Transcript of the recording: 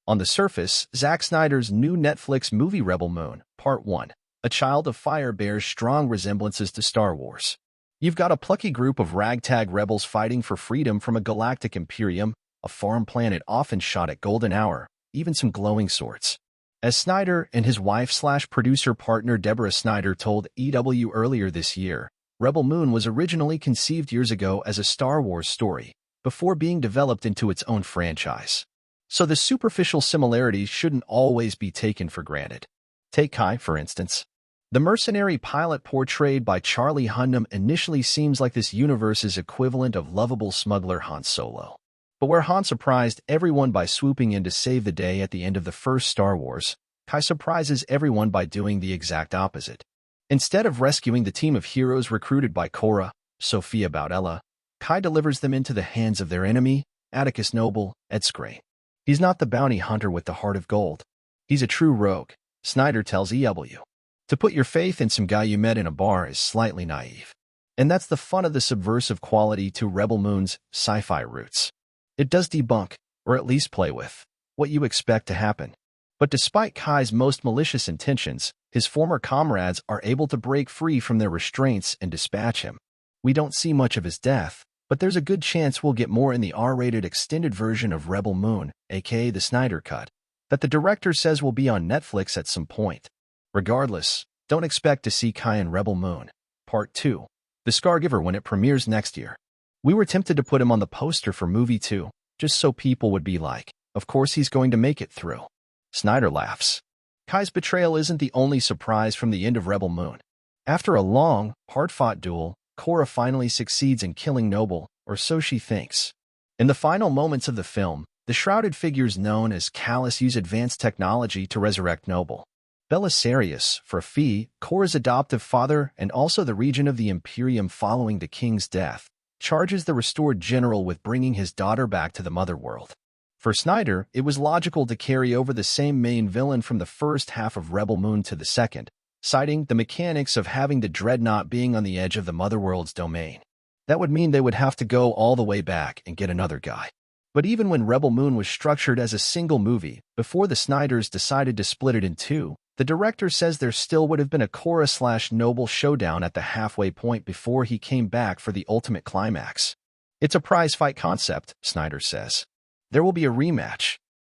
On the surface, Zack Snyder's new Netflix movie Rebel Moon, Part 1, A Child of Fire bears strong resemblances to Star Wars. You've got a plucky group of ragtag rebels fighting for freedom from a galactic imperium, a foreign planet often shot at golden hour, even some glowing swords. As Snyder and his wife/producer partner Deborah Snyder told EW earlier this year, Rebel Moon was originally conceived years ago as a Star Wars story, before being developed into its own franchise. So the superficial similarities shouldn't always be taken for granted. Take Kai, for instance. The mercenary pilot portrayed by Charlie Hunnam initially seems like this universe's equivalent of lovable smuggler Han Solo. But where Han surprised everyone by swooping in to save the day at the end of the first Star Wars, Kai surprises everyone by doing the exact opposite. Instead of rescuing the team of heroes recruited by Cora, Sofia Boutella, Kai delivers them into the hands of their enemy, Atticus Noble, Edscray. He's not the bounty hunter with the heart of gold. He's a true rogue, Snyder tells EW. To put your faith in some guy you met in a bar is slightly naive. And that's the fun of the subversive quality to Rebel Moon's sci-fi roots. It does debunk, or at least play with, what you expect to happen. But despite Kai's most malicious intentions, his former comrades are able to break free from their restraints and dispatch him. We don't see much of his death, but there's a good chance we'll get more in the R-rated extended version of Rebel Moon, aka the Snyder Cut, that the director says will be on Netflix at some point. Regardless, don't expect to see Kai in Rebel Moon, Part 2, The Scargiver when it premieres next year. We were tempted to put him on the poster for Movie 2, just so people would be like, of course he's going to make it through. Snyder laughs. Kai's betrayal isn't the only surprise from the end of Rebel Moon. After a long, hard-fought duel, Cora finally succeeds in killing Noble, or so she thinks. In the final moments of the film, the shrouded figures known as Callus use advanced technology to resurrect Noble. Belisarius, for a fee, Cora's adoptive father and also the regent of the Imperium following the king's death, charges the restored general with bringing his daughter back to the mother world. For Snyder, it was logical to carry over the same main villain from the first half of Rebel Moon to the second, citing the mechanics of having the dreadnought being on the edge of the motherworld's domain. That would mean they would have to go all the way back and get another guy. But even when Rebel Moon was structured as a single movie, before the Snyders decided to split it in two, the director says there still would have been a Cora/Noble showdown at the halfway point before he came back for the ultimate climax. It's a prize fight concept, Snyder says. There will be a rematch,